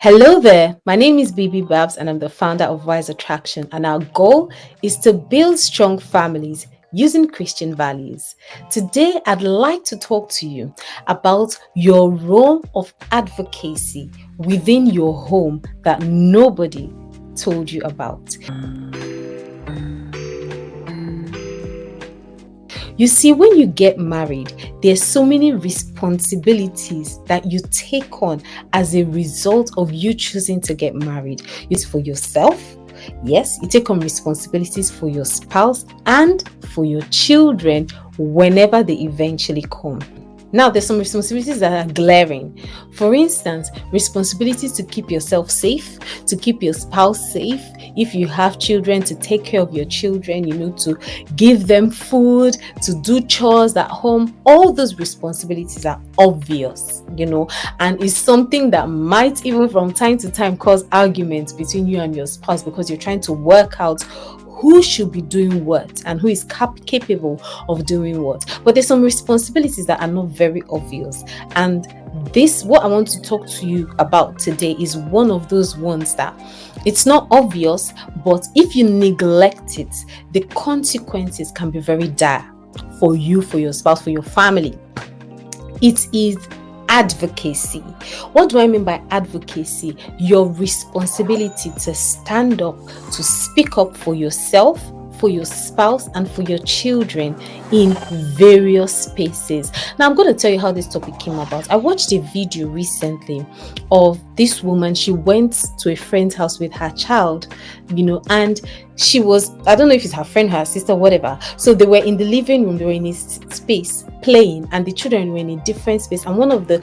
Hello there, my name is Bibi Babs and I'm the founder of Wise Attraction, and our goal is to build strong families using Christian values. Today, I'd like to talk to you about your role of advocacy within your home that nobody told you about. You see, when you get married, there's so many responsibilities that you take on as a result of you choosing to get married. It's for yourself. Yes, you take on responsibilities for your spouse and for your children whenever they eventually come. Now, there's some responsibilities that are glaring. For instance, responsibilities to keep yourself safe, to keep your spouse safe. If you have children, to take care of your children, to give them food, to do chores at home. All those responsibilities are obvious, and it's something that might even from time to time cause arguments between you and your spouse because you're trying to work out who should be doing what and who is capable of doing what. But there's some responsibilities that are not very obvious. And what I want to talk to you about today is one of those ones that it's not obvious, but if you neglect it, the consequences can be very dire for you, for your spouse, for your family. It is advocacy. What do I mean by advocacy? Your responsibility to stand up, to speak up for yourself, for your spouse, and for your children in various spaces. Now, I'm going to tell you how this topic came about. I watched a video recently of this woman. She went to a friend's house with her child, and she was, I don't know if it's her friend, her sister, whatever. So they were in the living room, they were in a space playing, and the children were in a different space. And one of the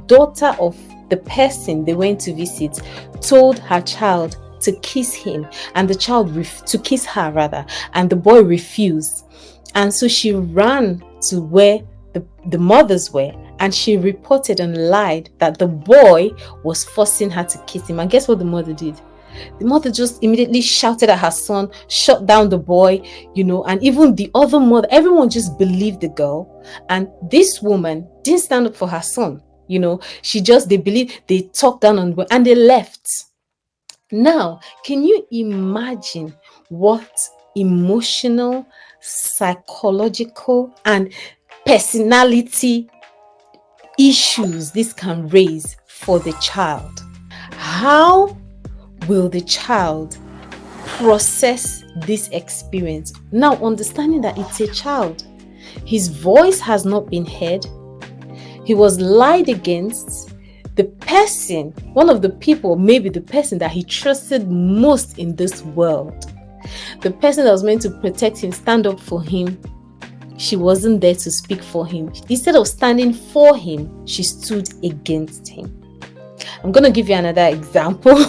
daughter of the person they went to visit told her child to kiss him, and the child to kiss her rather, and the boy refused. And so she ran to where the mothers were, and she reported and lied that the boy was forcing her to kiss him. And guess what the mother did? The mother just immediately shouted at her son, shut down the boy, and even the other mother, everyone just believed the girl. And this woman didn't stand up for her son. They talked down on the, and they left. Now, can you imagine what emotional, psychological, and personality issues this can raise for the child? How will the child process this experience? Now, understanding that it's a child, his voice has not been heard, he was lied against. The person, one of the people, maybe the person that he trusted most in this world, the person that was meant to protect him, stand up for him, she wasn't there to speak for him. Instead of standing for him, she stood against him. I'm going to give you another example.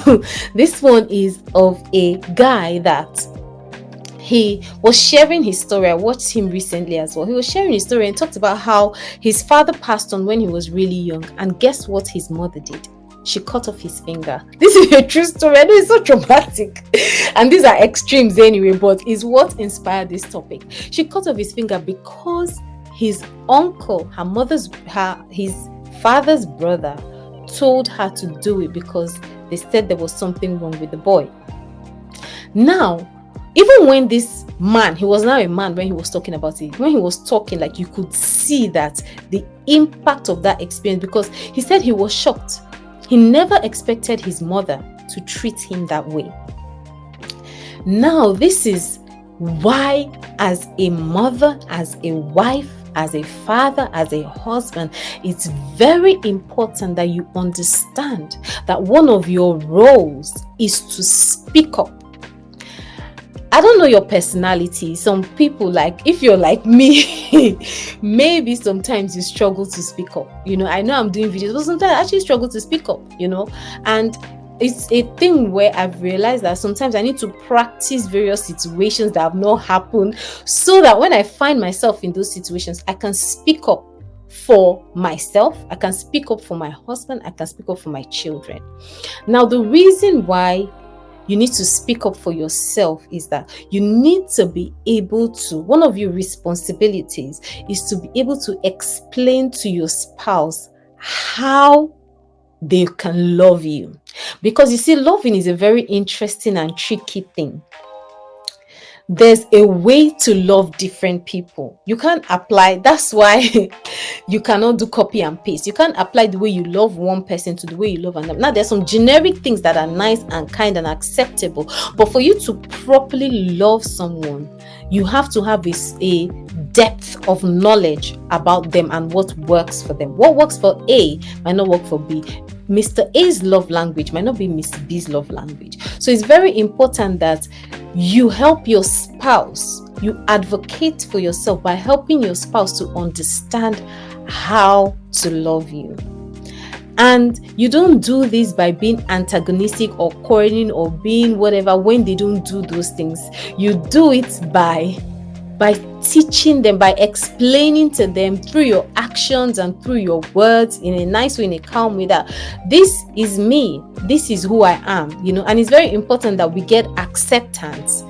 This one is of a guy that he was sharing his story. I watched him recently as well. He was sharing his story and talked about how his father passed on when he was really young. And guess what his mother did? She cut off his finger. This is a true story. I know it's so traumatic. And these are extremes anyway, but it's what inspired this topic. She cut off his finger because his uncle, his father's brother, told her to do it because they said there was something wrong with the boy. Now, even when this man, he was now a man when he was talking about it, when he was talking, like you could see that the impact of that experience, because he said he was shocked. He never expected his mother to treat him that way. Now, this is why, as a mother, as a wife, as a father, as a husband, it's very important that you understand that one of your roles is to speak up. I don't know your personality. Some people, like if you're like me, maybe sometimes you struggle to speak up. I know I'm doing videos, but sometimes I actually struggle to speak up, and it's a thing where I've realized that sometimes I need to practice various situations that have not happened so that when I find myself in those situations, I can speak up for myself, I can speak up for my husband, I can speak up for my children. Now, the reason why you need to speak up for yourself is that you need to be able to, one of your responsibilities is to be able to explain to your spouse how they can love you. Because you see, loving is a very interesting and tricky thing. There's a way to love different people. You can't apply, that's why you cannot do copy and paste. You can't apply the way you love one person to the way you love another. Now, there's some generic things that are nice and kind and acceptable, but for you to properly love someone, you have to have a depth of knowledge about them and what works for them. What works for A might not work for B. Mr. A's love language might not be Mr. B's love language. So it's very important that you help your spouse, you advocate for yourself by helping your spouse to understand how to love you. And you don't do this by being antagonistic or quarreling or being whatever when they don't do those things. You do it by teaching them, by explaining to them through your actions and through your words in a nice way, in a calm way, that this is me, this is who I am, and it's very important that we get acceptance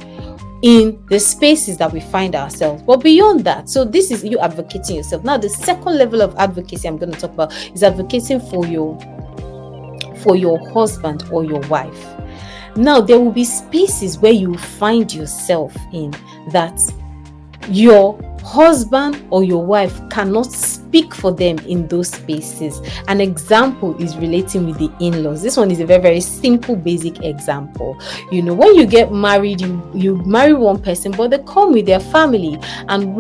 in the spaces that we find ourselves. But beyond that, so this is you advocating yourself. Now, the second level of advocacy I'm going to talk about is advocating for your husband or your wife. Now, there will be spaces where you find yourself in that your husband or your wife cannot speak for them in those spaces. An example is relating with the in-laws. This one is a very, very simple, basic example. When you get married, you marry one person, but they come with their family. And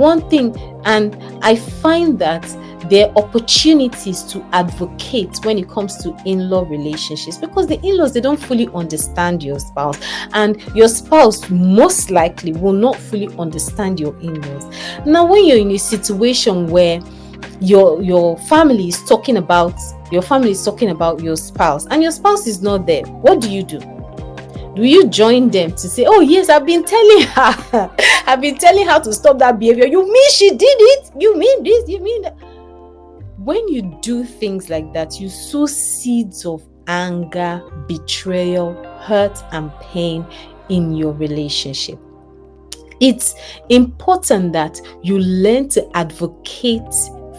I find that there are opportunities to advocate when it comes to in-law relationships, because the in-laws, they don't fully understand your spouse, and your spouse most likely will not fully understand your in-laws. Now, when you're in a situation where your family is talking about your spouse and your spouse is not there, what do? Do you join them to say, oh yes, I've been telling her to stop that behavior? You mean she did it? You mean this? You mean that? When you do things like that, you sow seeds of anger, betrayal, hurt, and pain in your relationship. It's important that you learn to advocate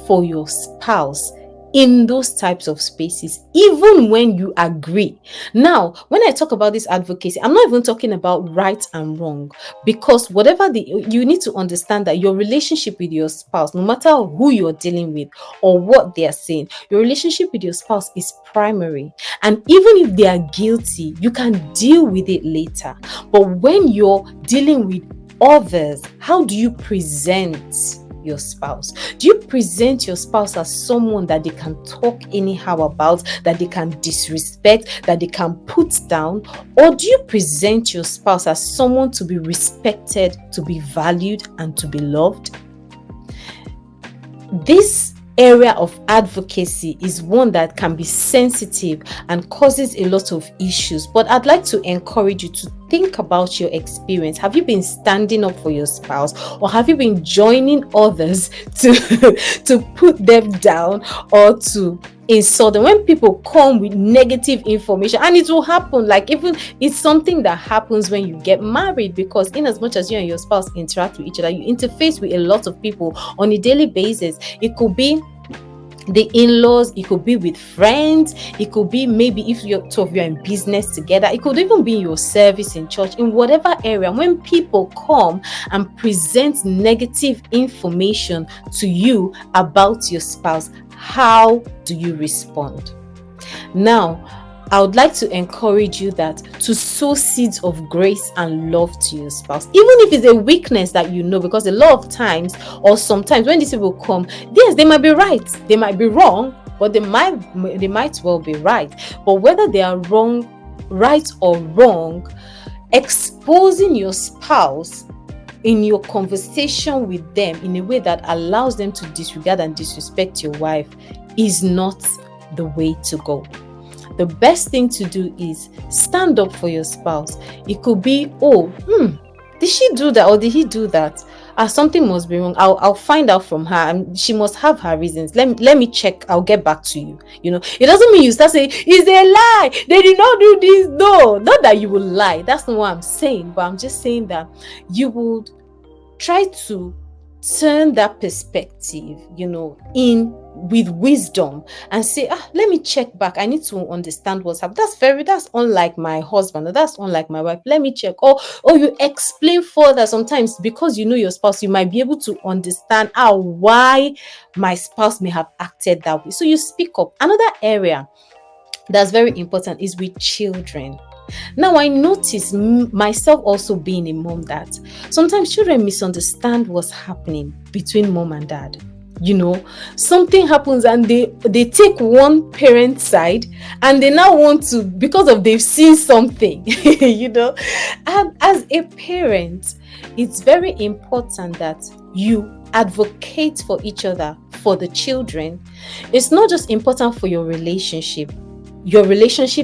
for your spouse in those types of spaces, even when you agree. Now, when I talk about this advocacy, I'm not even talking about right and wrong, because you need to understand that your relationship with your spouse, no matter who you're dealing with or what they are saying, your relationship with your spouse is primary. And even if they are guilty, you can deal with it later. But when you're dealing with others, how do you present your spouse? Do you present your spouse as someone that they can talk anyhow about, that they can disrespect, that they can put down? Or do you present your spouse as someone to be respected, to be valued, and to be loved? This area of advocacy is one that can be sensitive and causes a lot of issues. But I'd like to encourage you to think about your experience. Have you been standing up for your spouse, or have you been joining others to put them down or to insult them? When people come with negative information, and it will happen, like even it's something that happens when you get married, because in as much as you and your spouse interact with each other, you interface with a lot of people on a daily basis. It could be the in-laws, it could be with friends, it could be maybe if you're in business together, it could even be in your service in church, in whatever area. When people come and present negative information to you about your spouse, how do you respond? Now, I would like to encourage you to sow seeds of grace and love to your spouse, even if it's a weakness that you know, because a lot of times, or sometimes when these people come, yes, they might be right, they might be wrong, but they might well be right. But whether they are right or wrong, exposing your spouse in your conversation with them in a way that allows them to disregard and disrespect your wife is not the way to go. The best thing to do is stand up for your spouse. It could be, did she do that or did he do that? Something must be wrong. I'll find out from her, and she must have her reasons. Let me check. I'll get back to you. It doesn't mean you start saying it's a lie, they did not do this. No, not that you will lie. That's not what I'm saying. But I'm just saying that you would try to turn that perspective, in with wisdom and say, let me check back. I need to understand what's happening. That's unlike my husband, or that's unlike my wife. Let me check. Or you explain further. Sometimes because you know your spouse, you might be able to understand why my spouse may have acted that way. So you speak up. Another area that's very important is with children. Now, I notice myself also being a mom that sometimes children misunderstand what's happening between mom and dad. Something happens and they take one parent's side, and they now want to, because of they've seen something. And as a parent, it's very important that you advocate for each other, for the children. It's not just important for your relationship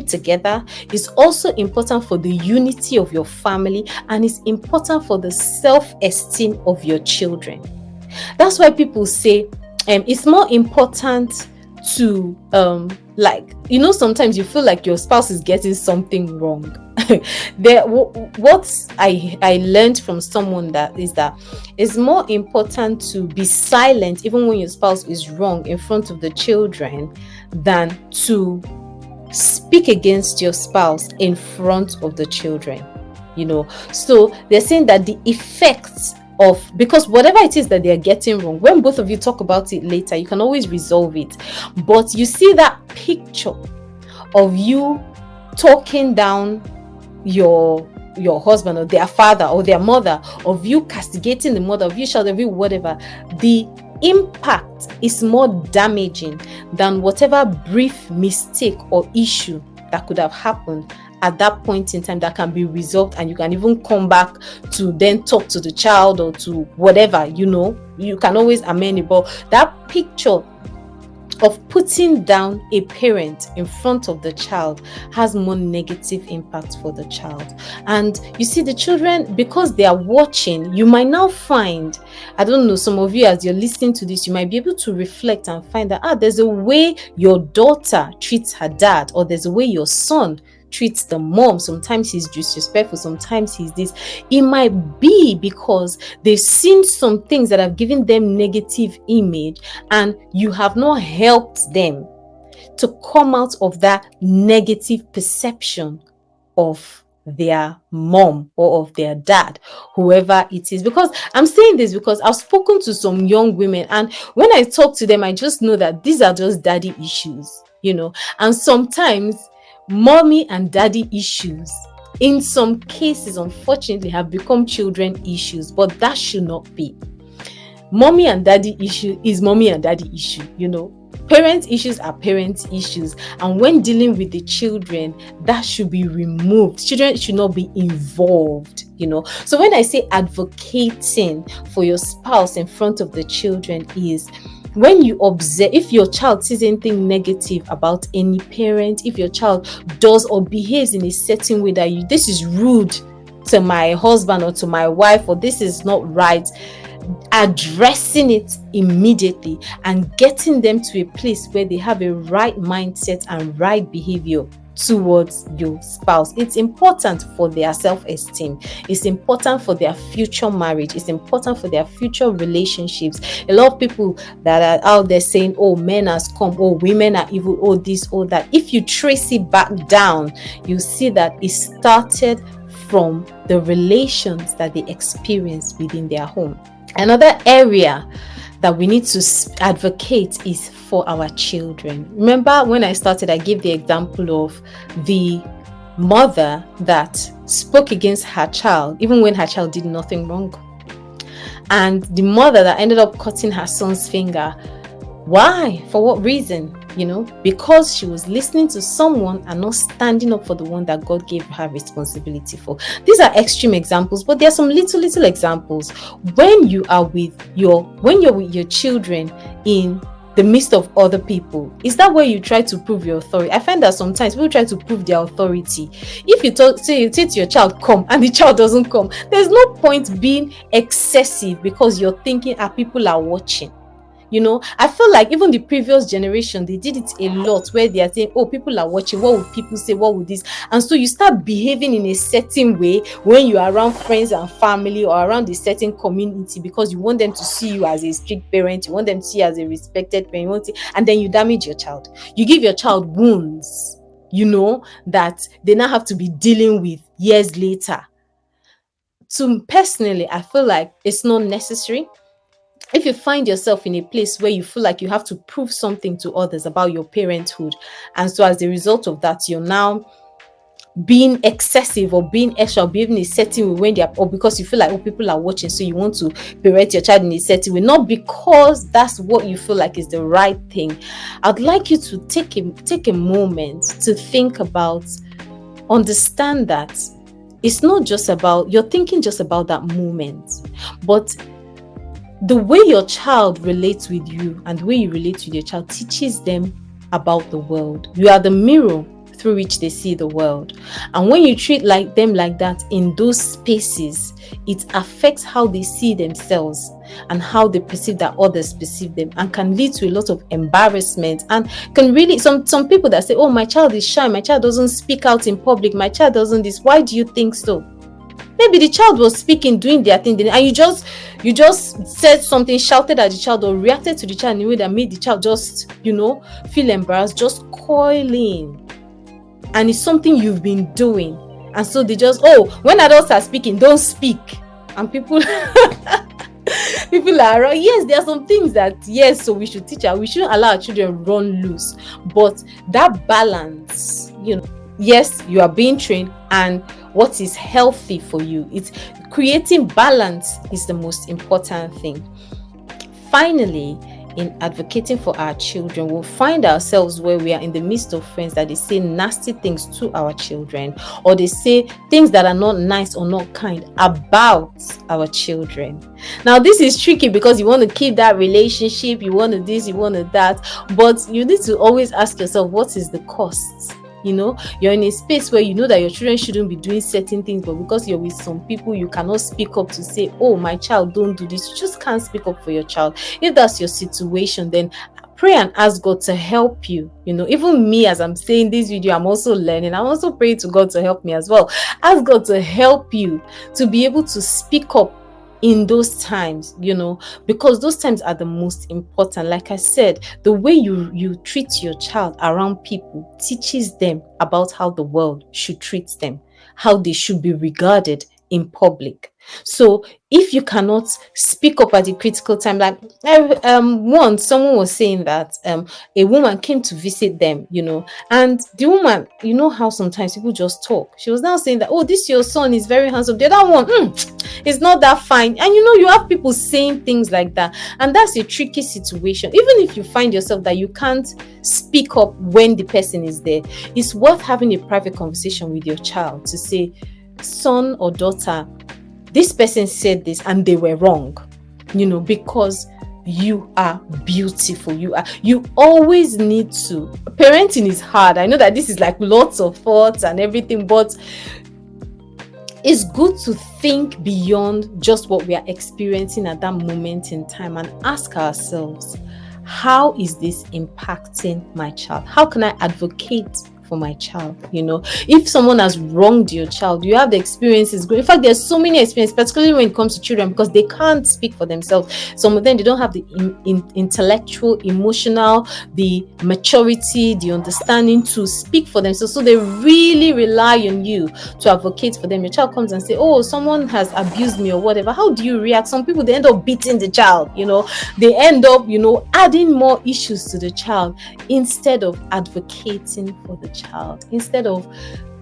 together, is also important for the unity of your family, and it's important for the self-esteem of your children. That's why people say it's more important to sometimes you feel like your spouse is getting something wrong. What I learned from someone that it's more important to be silent even when your spouse is wrong in front of the children than to speak against your spouse in front of the children. So they're saying that the effects because whatever it is that they're getting wrong, when both of you talk about it later, you can always resolve it. But you see that picture of you talking down your husband or their father or their mother, of you castigating the mother, of you shouting, of you whatever, the impact is more damaging than whatever brief mistake or issue that could have happened at that point in time that can be resolved, and you can even come back to then talk to the child or to whatever. You can always amend it. But that picture of putting down a parent in front of the child has more negative impact for the child. And you see, the children, because they are watching, you might now find, I don't know, some of you as you're listening to this, you might be able to reflect and find that there's a way your daughter treats her dad, or there's a way your son treats the mom. Sometimes he's disrespectful, sometimes he's this. It might be because they've seen some things that have given them negative image, and you have not helped them to come out of that negative perception of their mom or of their dad, whoever it is. Because I'm saying this because I've spoken to some young women, and when I talk to them, I just know that these are just daddy issues, and sometimes mommy and daddy issues in some cases unfortunately have become children issues, but that should not be. Mommy and daddy issue is mommy and daddy issue. Parent issues are parent issues, and when dealing with the children, that should be removed. Children should not be involved. So when I say advocating for your spouse in front of the children is when you observe, if your child sees anything negative about any parent, if your child does or behaves in a certain way that this is rude to my husband or to my wife, or this is not right, addressing it immediately and getting them to a place where they have a right mindset and right behavior towards your spouse. It's important for their self-esteem. It's important for their future marriage. It's important for their future relationships. A lot of people that are out there saying, men has come, women are evil, this, that. If you trace it back down, you see that it started from the relations that they experienced within their home. Another area that we need to advocate is for our children. Remember when I started, I gave the example of the mother that spoke against her child, even when her child did nothing wrong. And the mother that ended up cutting her son's finger. Why? For what reason? Because she was listening to someone and not standing up for the one that God gave her responsibility for. These are extreme examples, but there are some little examples. When you're with your children in the midst of other people, is that where you try to prove your authority? I find that sometimes people try to prove their authority. If you say to your child, come, and the child doesn't come, there's no point being excessive because you're thinking, people are watching. I feel like even the previous generation, they did it a lot, where they are saying, oh, people are watching, what would people say, what would this? And so you start behaving in a certain way when you are around friends and family, or around a certain community, because you want them to see you as a strict parent, you want them to see you as a respected parent, and then you damage your child. You give your child wounds, that they now have to be dealing with years later. So personally, I feel like it's not necessary. If you find yourself in a place where you feel like you have to prove something to others about your parenthood, and so as a result of that, you're now being excessive or being extra, or behaving a certain way when they're, or because you feel like, oh, people are watching, so you want to parent your child in a certain way, not because that's what you feel like is the right thing. I'd like you to take a moment to think about, understand that it's not just about, you're thinking just about that moment, but the way your child relates with you and the way you relate with your child teaches them about the world. You are the mirror through which they see the world. And when you treat them like that in those spaces, it affects how they see themselves and how they perceive that others perceive them, and can lead to a lot of embarrassment, and can really, some people that say, oh, my child is shy, my child doesn't speak out in public, my child doesn't this. Why do you think so? Maybe the child was speaking, doing their thing, and you just said something, shouted at the child, or reacted to the child in a way that made the child just, feel embarrassed, just coiling. And it's something you've been doing. And so they just, oh, when adults are speaking, don't speak. And people are, yes, there are some things that, yes, so we should teach we shouldn't allow our children run loose. But that balance, yes, you are being trained, and what is healthy for you, it's creating balance is the most important thing. Finally, in advocating for our children, we'll find ourselves where we are in the midst of friends that they say nasty things to our children, or they say things that are not nice or not kind about our children. Now, this is tricky because you want to keep that relationship, you want to this, you want to that, but you need to always ask yourself, what is the cost? You're in a space where you know that your children shouldn't be doing certain things, but because you're with some people, you cannot speak up to say, oh, my child, don't do this. You just can't speak up for your child. If that's your situation, then pray and ask God to help you. Even me, as I'm saying this video, I'm also learning. I'm also praying to God to help me as well. Ask God to help you to be able to speak up in those times, because those times are the most important. Like I said, the way you treat your child around people teaches them about how the world should treat them, how they should be regarded in public. So if you cannot speak up at a critical time, like once someone was saying that a woman came to visit them, and the woman, how sometimes people just talk. She was now saying that, oh, this your son is very handsome. The other one, is not that fine. And you have people saying things like that, and that's a tricky situation. Even if you find yourself that you can't speak up when the person is there, it's worth having a private conversation with your child to say, son or daughter, this person said this and they were wrong, because you are beautiful. You always need to, parenting is hard. I know that this is like lots of thoughts and everything, but it's good to think beyond just what we are experiencing at that moment in time and ask ourselves, how is this impacting my child? How can I advocate for my child? If someone has wronged your child, you have the experiences. In fact, there's so many experiences, particularly when it comes to children, because they can't speak for themselves. Some of them, they don't have the intellectual, emotional, the maturity, the understanding to speak for themselves. So they really rely on you to advocate for them. Your child comes and say, oh, someone has abused me or whatever. How do you react? Some people, they end up beating the child. They end up adding more issues to the child instead of advocating for the child. Instead of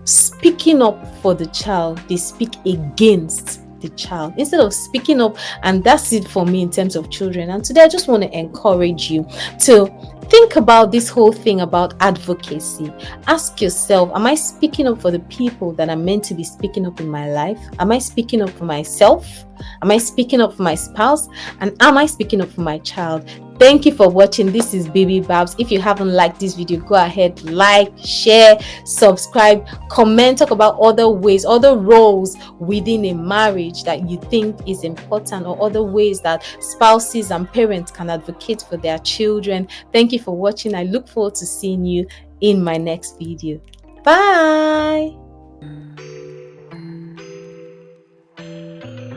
speaking up for the child, they speak against the child instead of speaking up. And that's it for me in terms of children. And today I just want to encourage you to think about this whole thing about advocacy. Ask yourself, am I speaking up for the people that are meant to be speaking up in my life? Am I speaking up for myself? Am I speaking up for my spouse? And am I speaking up for my child? Thank you for watching. This is Baby Babs. If you haven't liked this video, go ahead, like, share, subscribe, comment, talk about other ways, other roles within a marriage that you think is important, or other ways that spouses and parents can advocate for their children. Thank you for watching. I look forward to seeing you in my next video. Bye.